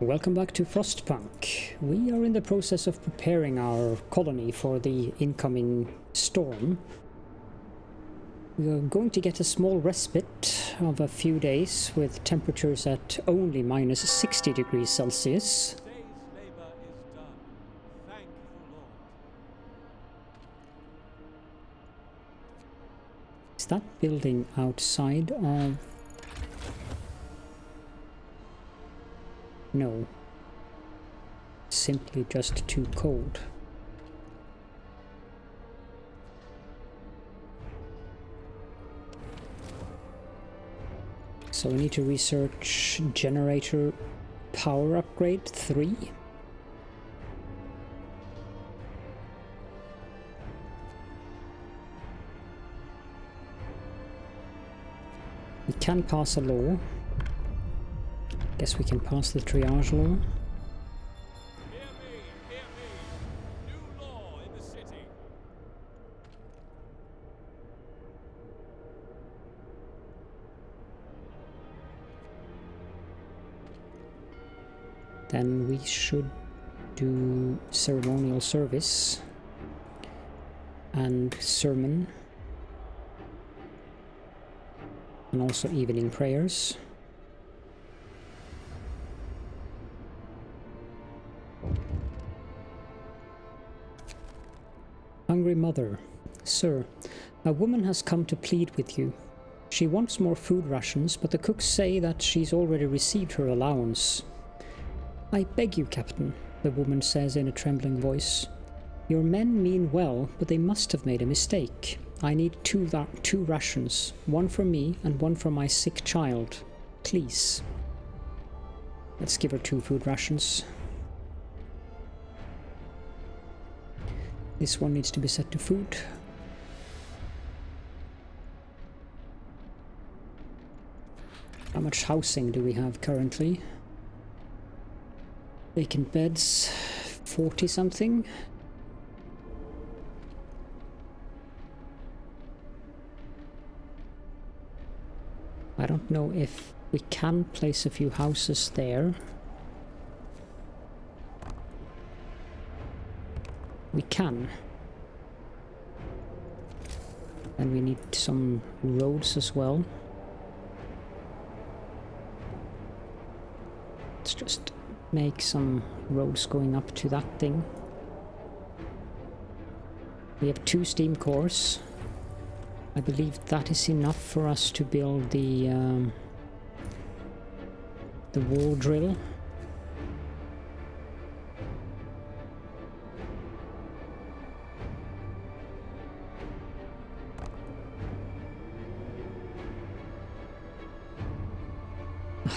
Welcome back to Frostpunk. We are in the process of preparing our colony for the incoming storm. We are going to get a small respite of a few days with temperatures at only minus 60 degrees Celsius. Is that building outside of... No. Simply just too cold. So we need to research generator power upgrade 3. We can pass a law. Guess we can pass the triage law. Hear me. New law in the city. Then we should do ceremonial service and sermon, and also evening prayers. Hungry Mother. Sir, a woman has come to plead with you. She wants more food rations, but the cooks say that she's already received her allowance. I beg you, Captain, the woman says in a trembling voice. Your men mean well, but they must have made a mistake. I need two rations, one for me and one for my sick child. Please. Let's give her 2 food rations. This one needs to be set to food. How much housing do we have currently? Vacant beds, 40 something. I don't know if we can place a few houses there. We can. And we need some roads as well. Let's just make some roads going up to that thing. We have 2 steam cores. I believe that is enough for us to build the wall drill.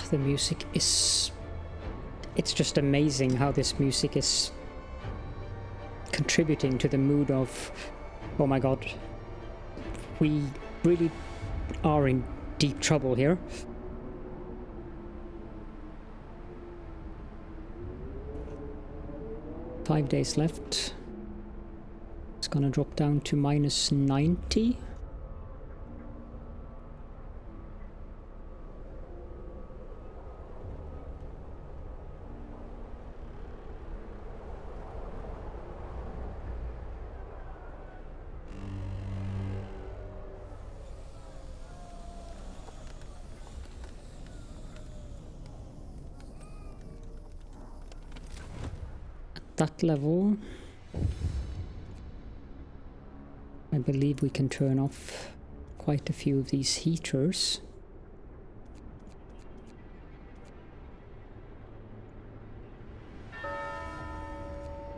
The music is... It's just amazing how this music is contributing to the mood of, oh my god, we really are in deep trouble here. Five days left. It's gonna drop down to minus 90. That level, I believe we can turn off quite a few of these heaters.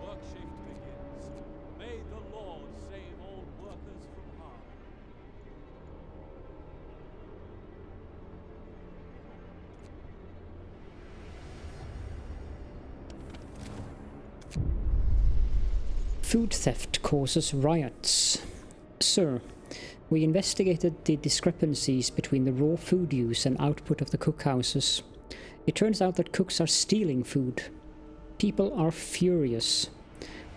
Work shift begins. May the Lord save all workers from harm. Food theft causes riots. Sir, we investigated the discrepancies between the raw food use and output of the cookhouses. It turns out that cooks are stealing food. People are furious.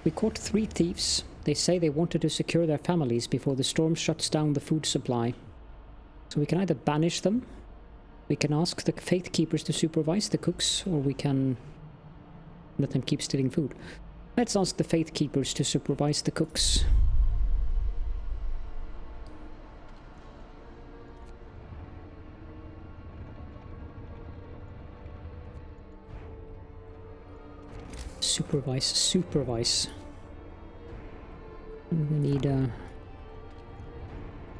We caught 3 thieves. They say they wanted to secure their families before the storm shuts down the food supply. So we can either banish them, we can ask the faith keepers to supervise the cooks, or we can Let them keep stealing food. Let's ask the Faith Keepers to supervise the cooks. Supervise. And we need a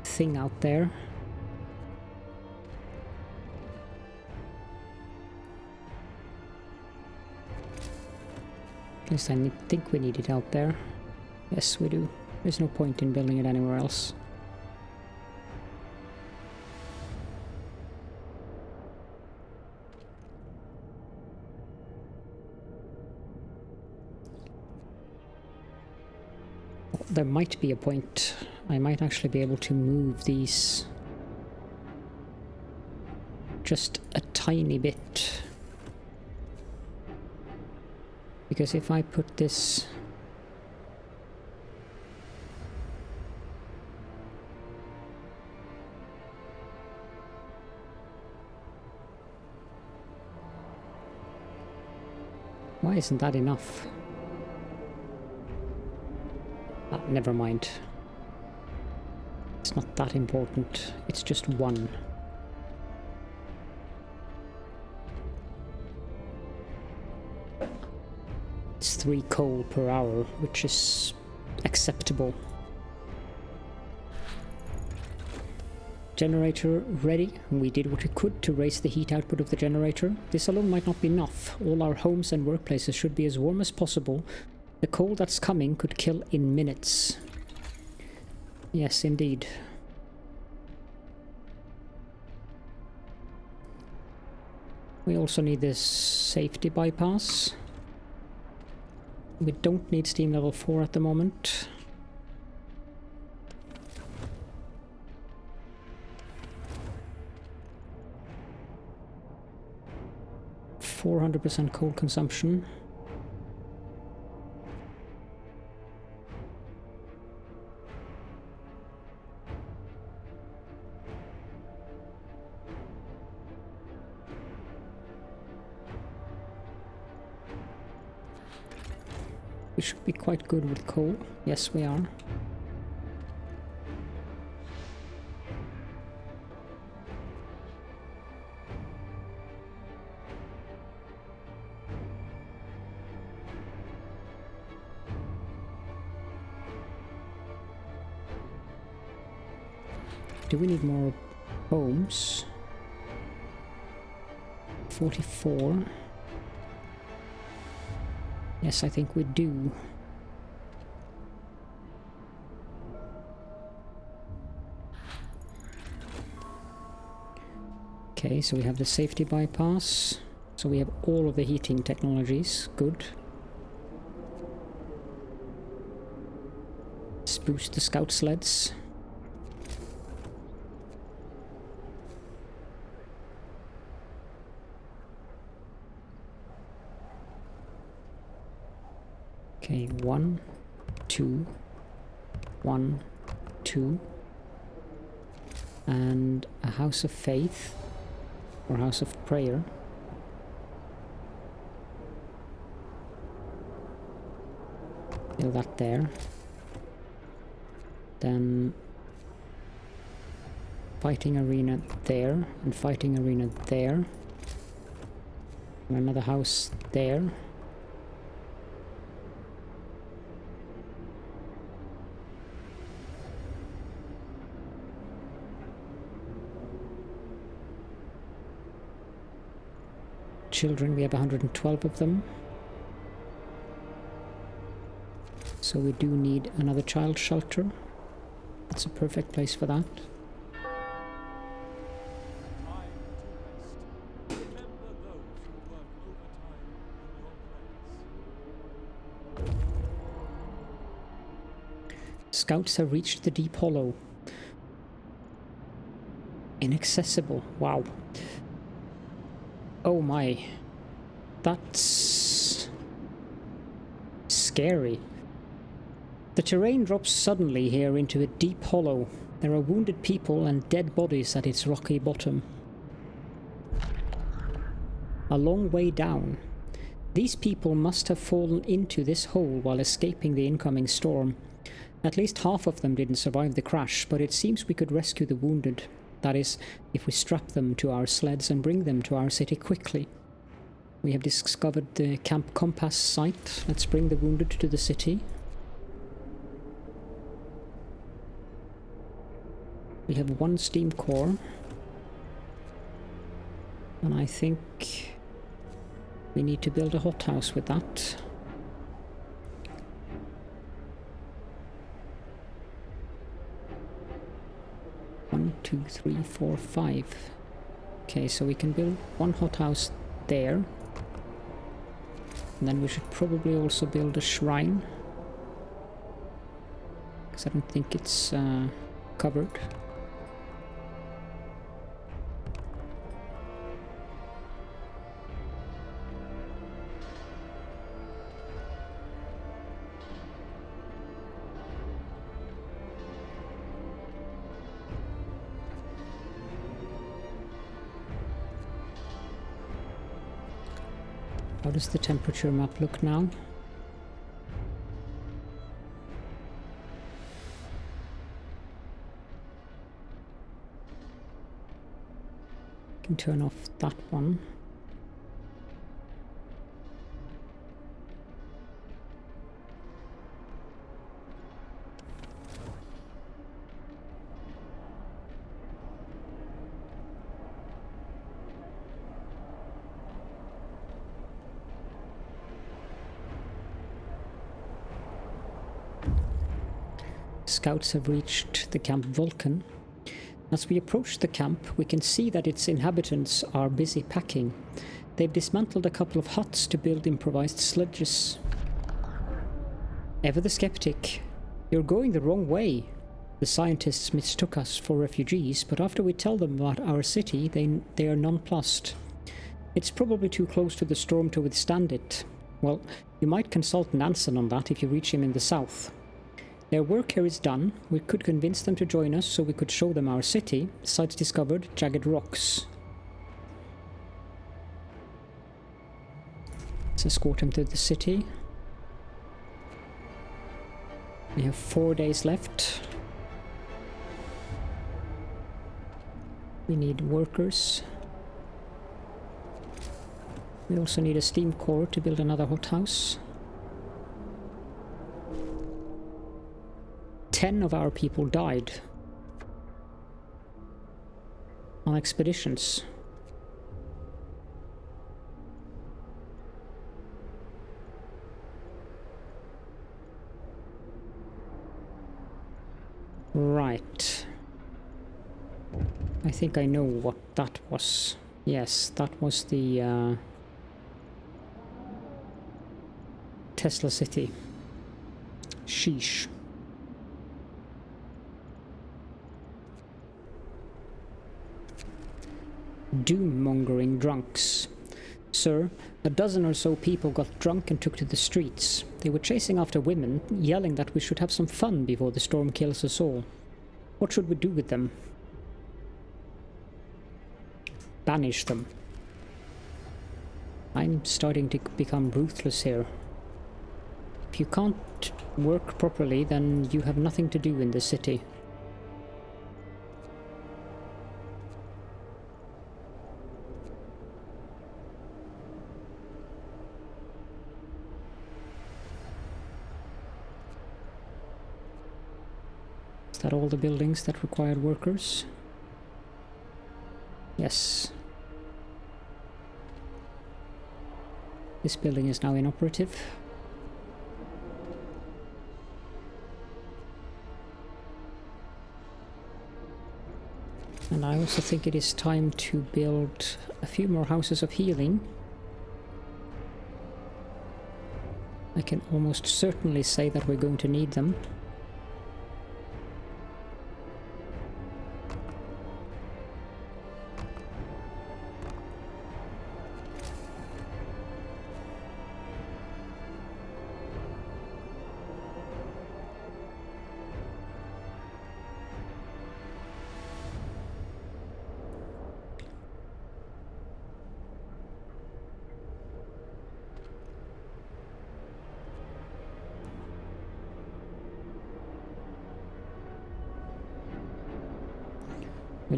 thing out there. At least I think we need it out there. Yes, we do. There's no point in building it anywhere else. There might be a point. I might actually be able to move these just a tiny bit. Because if I put this why isn't that enough? Ah, never mind. It's not that important. It's just one. It's 3 coal per hour, which is acceptable. Generator ready. We did what we could to raise the heat output of the generator. This alone might not be enough. All our homes and workplaces should be as warm as possible. The coal that's coming could kill in minutes. Yes, indeed. We also need this safety bypass. We don't need steam level 4 at the moment. %400 coal consumption. We should be quite good with coal. Yes, we are. Do we need more homes? 44. Yes, I think we do. Okay, so we have the safety bypass. So we have all of the heating technologies. Good. Let's boost the scout sleds. Okay, 1, 2, 1, 2, and a house of faith, or house of prayer. Build that there. Then fighting arena there, and fighting arena there. And another house there. Children, we have 112 of them. So we do need another child shelter. That's a perfect place for that. Scouts have reached the deep hollow. Inaccessible. Wow. Oh my. That's scary. The terrain drops suddenly here into a deep hollow. There are wounded people and dead bodies at its rocky bottom. A long way down. These people must have fallen into this hole while escaping the incoming storm. At least half of them didn't survive the crash, but it seems we could rescue the wounded. That is, if we strap them to our sleds and bring them to our city quickly. We have discovered the Camp Compass site. Let's bring the wounded to the city. We have 1 steam core. And I think we need to build a hothouse with that. One, two, three, four, 5. Okay, so we can build 1 hothouse there. And then we should probably also build a shrine. Because I don't think it's covered. How does the temperature map look now? Can turn off that one. Scouts have reached the Camp Vulcan. As we approach the camp, we can see that its inhabitants are busy packing. They've dismantled a couple of huts to build improvised sledges. Ever the skeptic. You're going the wrong way. The scientists mistook us for refugees, but after we tell them about our city, they are nonplussed. It's probably too close to the storm to withstand it. Well, you might consult Nansen on that if you reach him in the south. Their work here is done. We could convince them to join us so we could show them our city. Sites discovered, jagged rocks. Let's escort them to the city. We have 4 days left. We need workers. We also need a steam core to build another hothouse. 10 of our people died on expeditions. Right. I think I know what that was. Yes, that was the Tesla City. Sheesh. Doom-mongering drunks. Sir, a dozen or so people got drunk and took to the streets. They were chasing after women, yelling that we should have some fun before the storm kills us all. What should we do with them? Banish them. I'm starting to become ruthless here. If you can't work properly, then you have nothing to do in the city. Is that all the buildings that required workers? Yes. This building is now inoperative. And I also think it is time to build a few more houses of healing. I can almost certainly say that we're going to need them.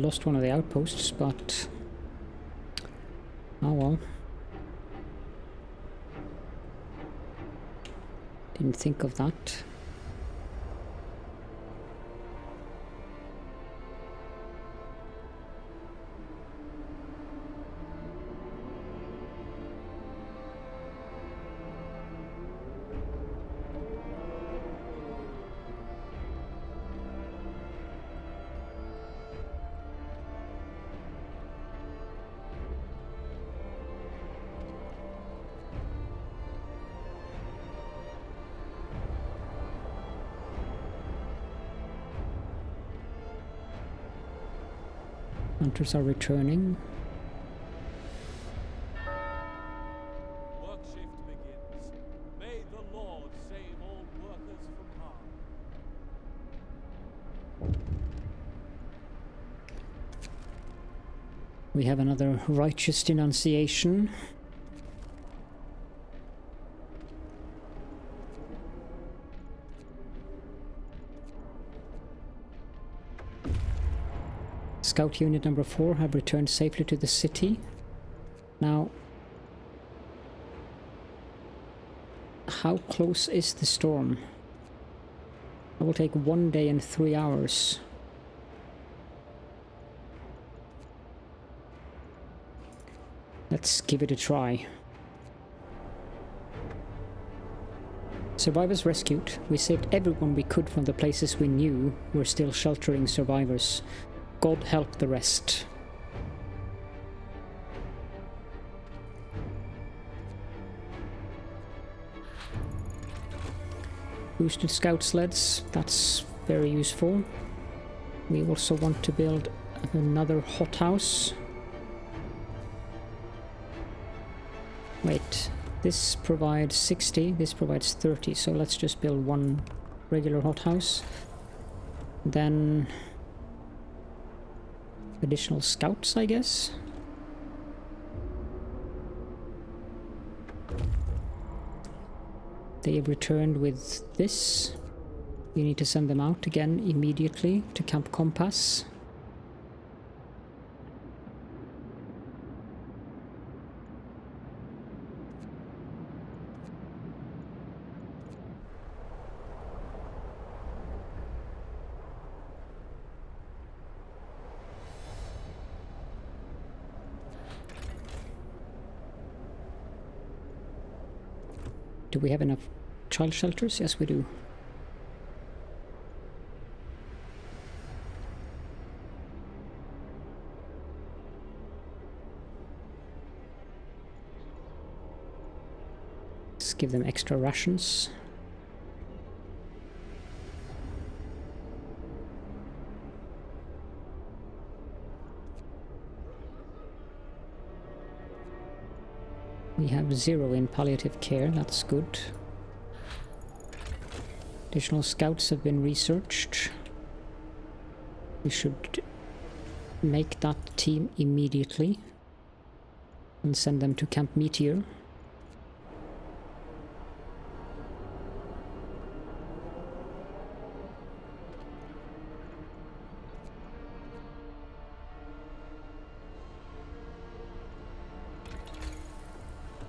lost one of the outposts, but... oh well. Didn't think of that. Hunters are returning. Work shift begins. May the Lord save all workers from harm. We have another righteous denunciation. Scout Unit number 4 have returned safely to the city. Now, how close is the storm? It will take 1 day and 3 hours. Let's give it a try. Survivors rescued. We saved everyone we could from the places we knew were still sheltering survivors. God help the rest. Boosted scout sleds, that's very useful. We also want to build another hothouse. Wait, this provides 60, this provides 30, so let's just build one regular hothouse. Then additional scouts, I guess. They have returned with this. We need to send them out again immediately to Camp Compass. Do we have enough child shelters? Yes, we do. Let's give them extra rations. We have 0 in palliative care, that's good. Additional scouts have been researched. We should make that team immediately and send them to Camp Meteor.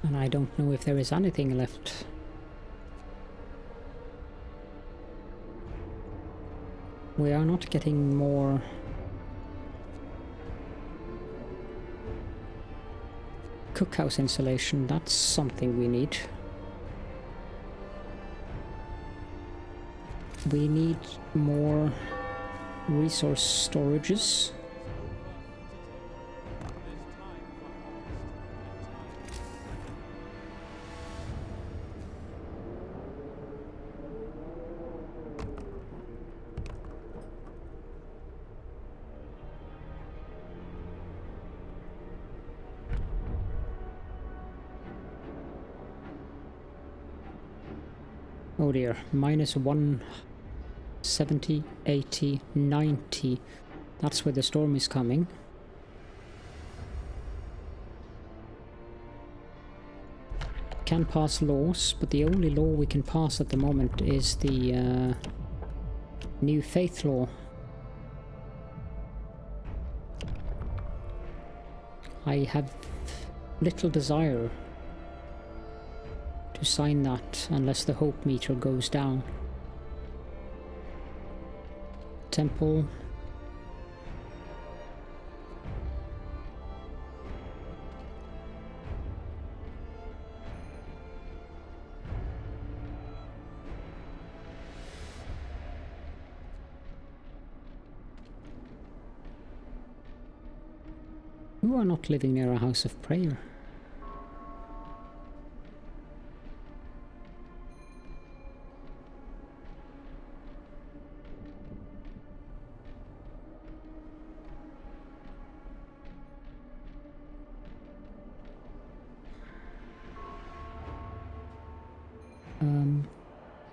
And I don't know if there is anything left. We are not getting more cookhouse insulation. That's something we need. We need more resource storages. Oh dear, minus 170, 80, 90. That's where the storm is coming. Can pass laws, but the only law we can pass at the moment is the New Faith Law. I have little desire to sign that unless the hope meter goes down. Temple. Who are not living near a house of prayer?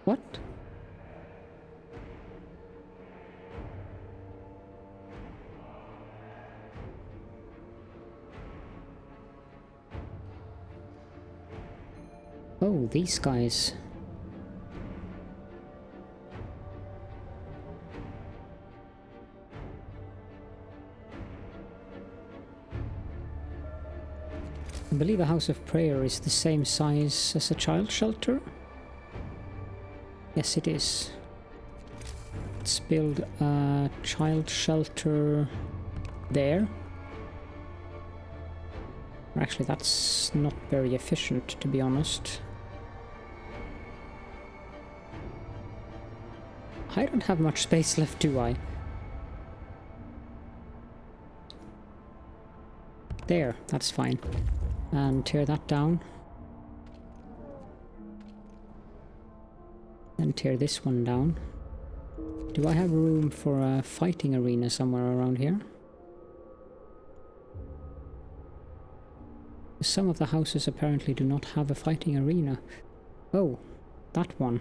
What? Oh, these guys. I believe a house of prayer is the same size as a child shelter. Yes, it is. Let's build a child shelter there. Actually, that's not very efficient, to be honest. I don't have much space left, do I? There, that's fine. And tear that down. Then tear this one down. Do I have room for a fighting arena somewhere around here? Some of the houses apparently do not have a fighting arena. Oh, that one.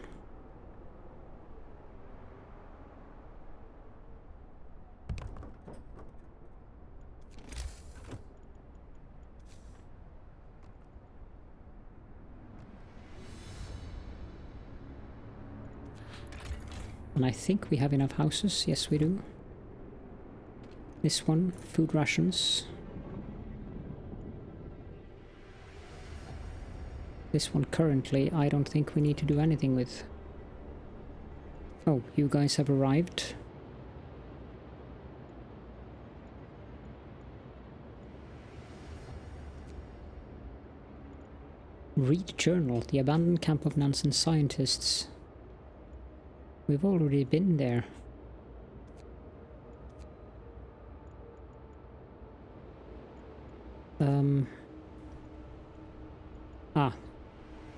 And I think we have enough houses. Yes, we do. This one, food rations. This one currently, I don't think we need to do anything with. Oh, you guys have arrived. Read journal, the abandoned camp of Nansen scientists. We've already been there.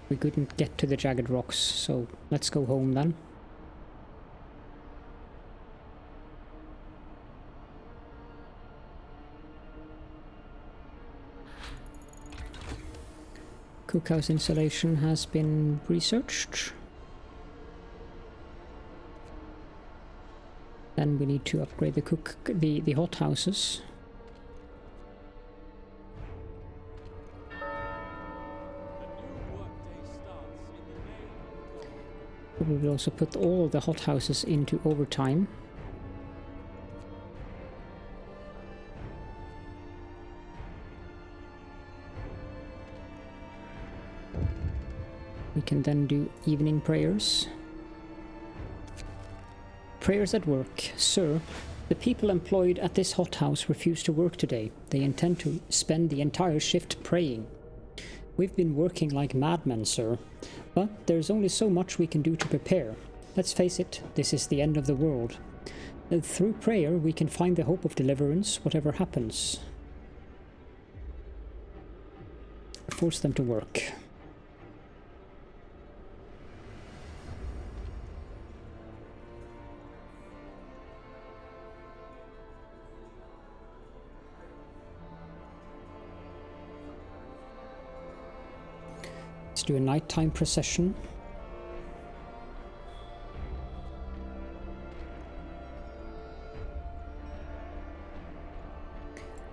We couldn't get to the jagged rocks, so let's go home then. Cookhouse installation has been researched. Then we need to upgrade the hot houses. We will also put all of the hot houses into overtime. We can then do evening prayers. Prayers at work. Sir, the people employed at this hothouse refuse to work today. They intend to spend the entire shift praying. We've been working like madmen, sir, but there's only so much we can do to prepare. Let's face it, this is the end of the world. Through prayer, we can find the hope of deliverance, whatever happens. Force them to work. Let's do a nighttime procession.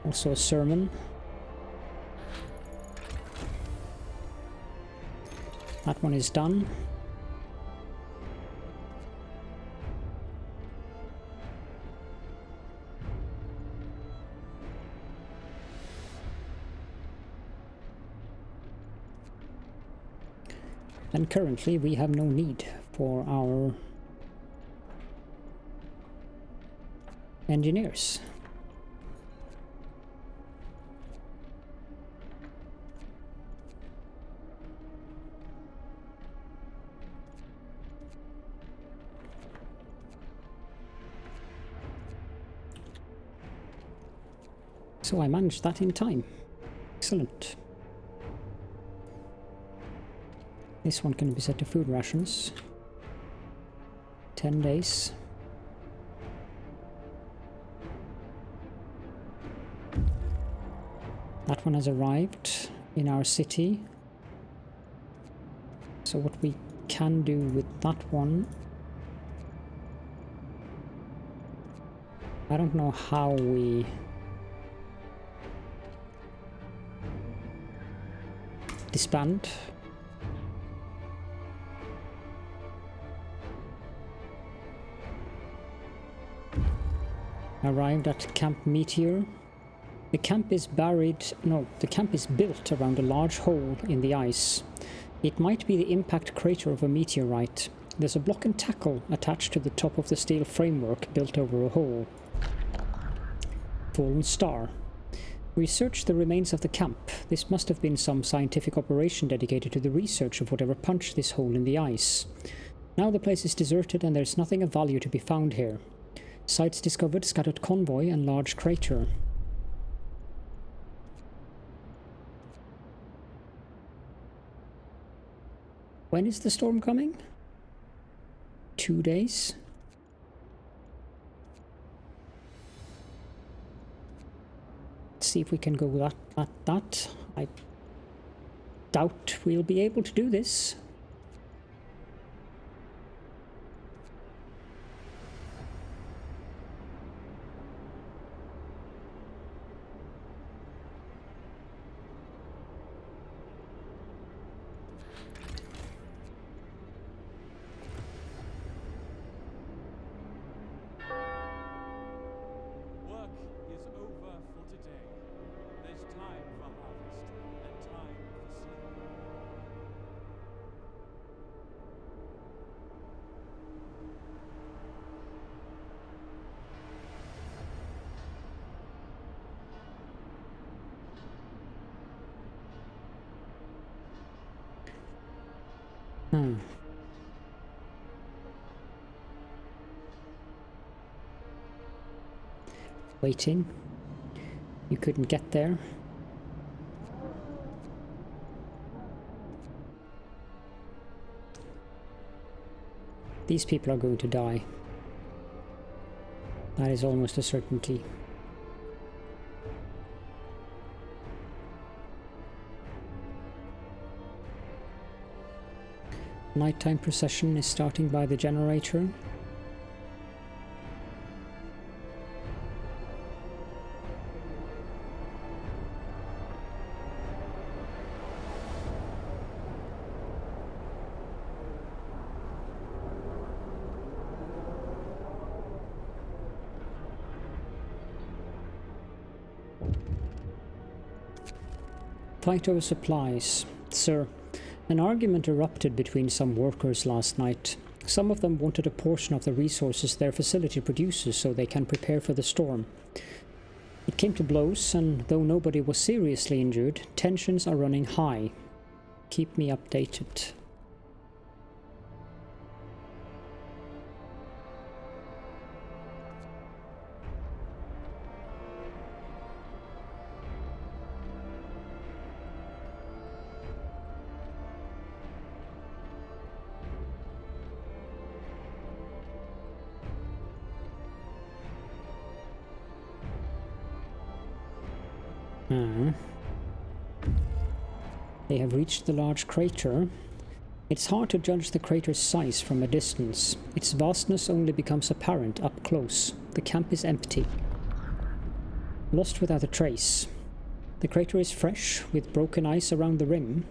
Also a sermon. That one is done. And currently we have no need for our engineers. So I managed that in time. Excellent. This one can be set to food rations. 10 days. That one has arrived in our city. So what we can do with that one... I don't know how we... disband. Arrived at Camp Meteor. The camp is the camp is built around a large hole in the ice. It might be the impact crater of a meteorite. There's a block and tackle attached to the top of the steel framework built over a hole. Fallen star. We searched the remains of the camp. This must have been some scientific operation dedicated to the research of whatever punched this hole in the ice. Now the place is deserted and there's nothing of value to be found here. Sites discovered: scattered convoy and large crater. When is the storm coming? 2 days? Let's see if we can go that. I doubt we'll be able to do this. Waiting. You couldn't get there. These people are going to die. That is almost a certainty. Nighttime procession is starting by the generator. Fight over supplies. Sir, an argument erupted between some workers last night. Some of them wanted a portion of the resources their facility produces so they can prepare for the storm. It came to blows, and though nobody was seriously injured, tensions are running high. Keep me updated. They have reached the large crater. It's hard to judge the crater's size from a distance. Its vastness only becomes apparent up close. The camp is empty. Lost without a trace. The crater is fresh, with broken ice around the rim.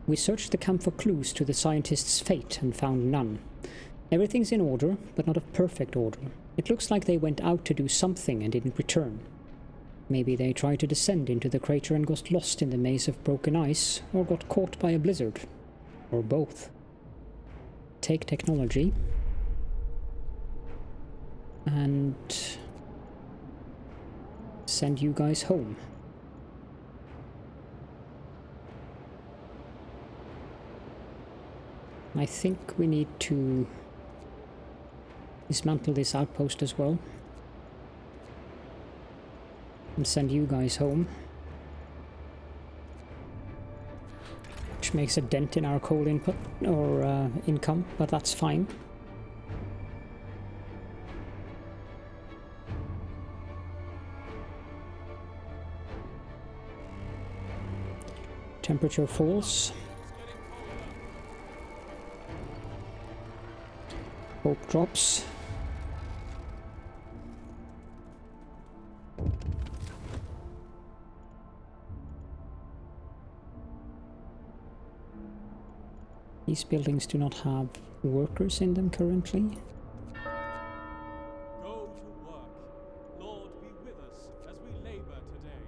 We searched the camp for clues to the scientist's fate and found none. Everything's in order, but not of perfect order. It looks like they went out to do something and didn't return. Maybe they tried to descend into the crater and got lost in the maze of broken ice, or got caught by a blizzard. Or both. take technology and send you guys home. I think we need to dismantle this outpost as well and send you guys home, which makes a dent in our coal input or income, but that's fine. Temperature falls. Hope drops. These buildings do not have workers in them currently. Go to work. Lord, be with us as we labor today.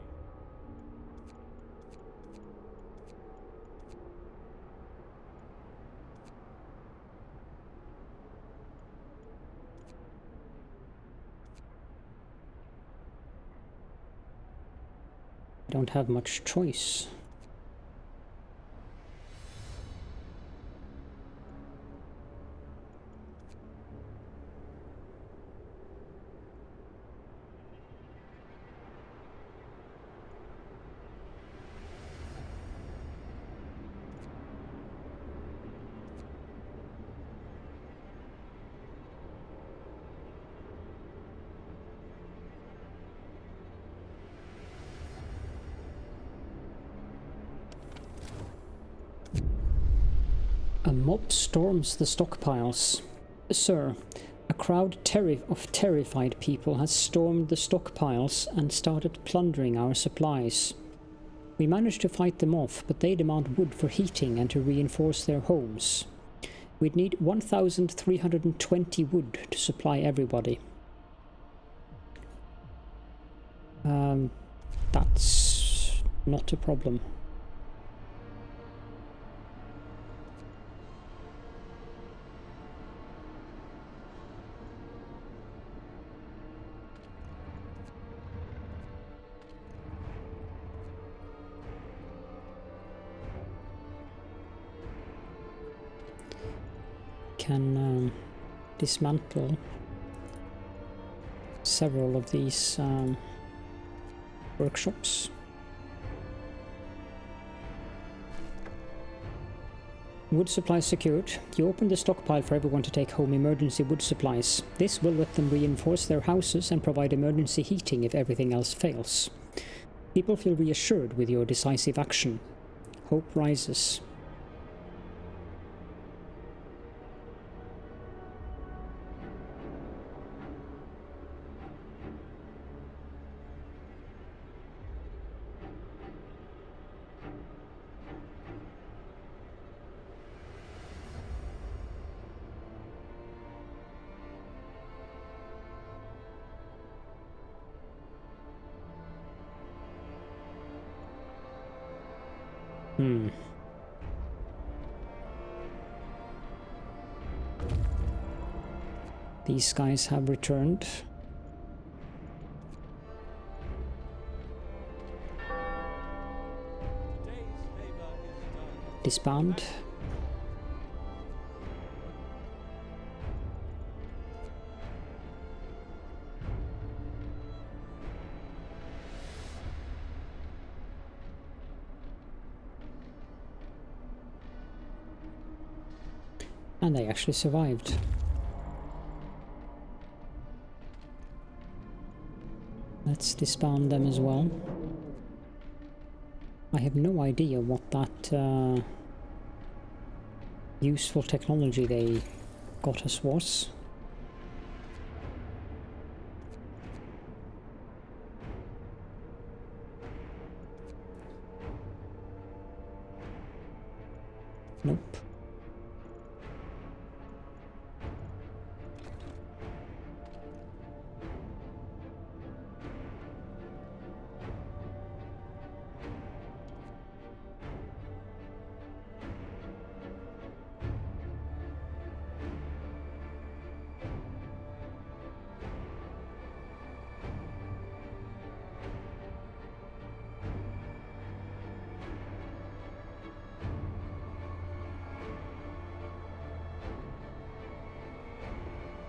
I don't have much choice. A mob storms the stockpiles. Sir, a crowd of terrified people has stormed the stockpiles and started plundering our supplies. We managed to fight them off, but they demand wood for heating and to reinforce their homes. We'd need 1,320 wood to supply everybody. That's not a problem. Can dismantle several of these workshops. Wood supplies secured. You open the stockpile for everyone to take home emergency wood supplies. This will let them reinforce their houses and provide emergency heating if everything else fails. People feel reassured with your decisive action. Hope rises. These guys have returned. Disband. And they actually survived. Let's disband them as well. I have no idea what that useful technology they got us was. Nope.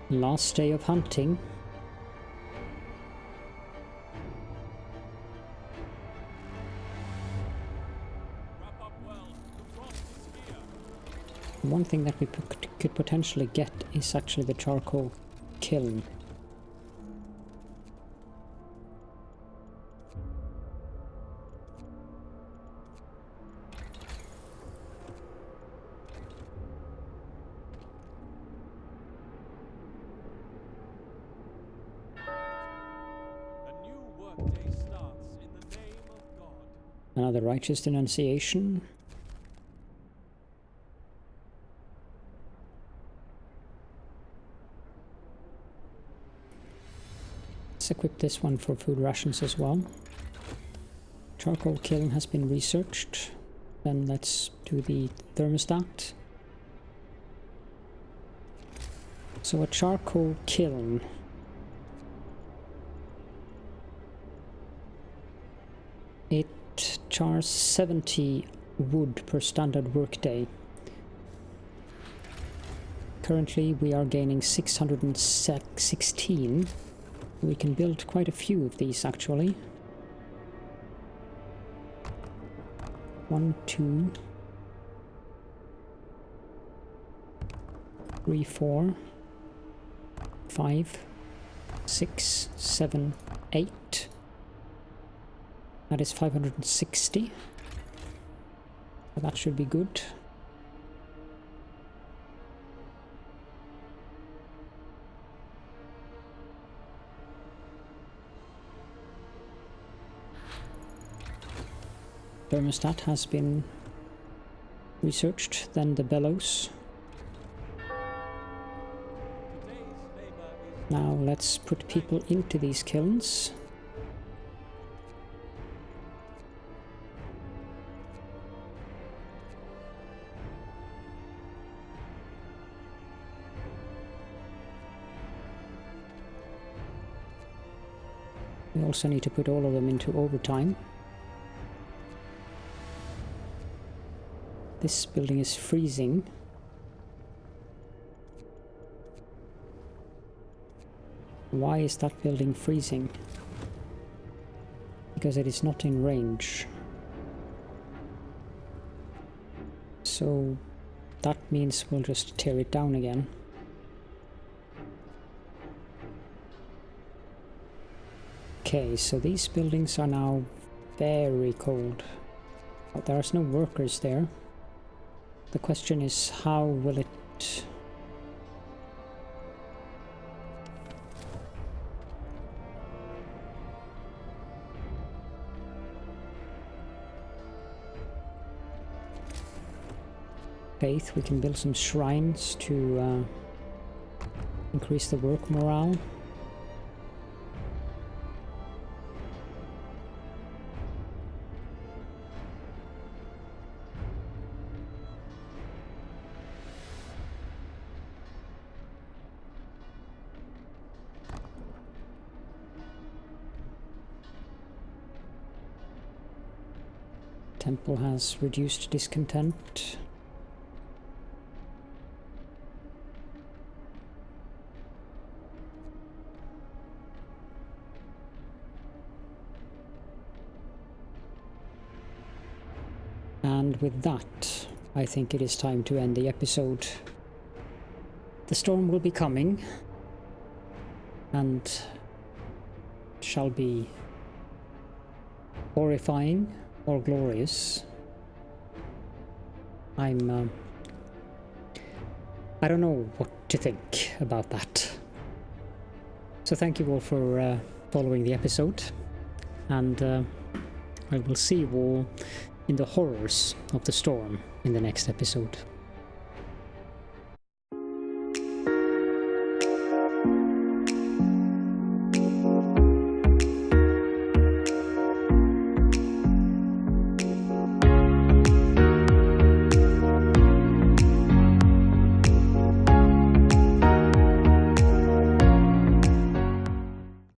Last day of hunting. Wrap up well. The frost is here. One thing that we could potentially get is actually the charcoal kiln. A new workday starts in the name of God. Another righteous denunciation. Let's equip this one for food rations as well. Charcoal kiln has been researched. Then let's do the thermostat. So a charcoal kiln. It chars 70 wood per standard workday. Currently we are gaining 616. We can build quite a few of these actually. 1, 2, 3, 4, 5, 6, 7, 8. That is 560. So that should be good. Thermostat has been researched, then the bellows. Today's labor is Now let's put people into these kilns. We also need to put all of them into overtime. This building is freezing. Why is that building freezing? Because it is not in range. So that means we'll just tear it down again. Okay, so these buildings are now very cold. But there's no workers there. The question is, how will it... Faith, we can build some shrines to increase the work morale. Temple has reduced discontent. And with that, I think it is time to end the episode. The storm will be coming and shall be horrifying or glorious. I don't know what to think about that. So thank you all for following the episode, and I will see you all in the horrors of the storm in the next episode.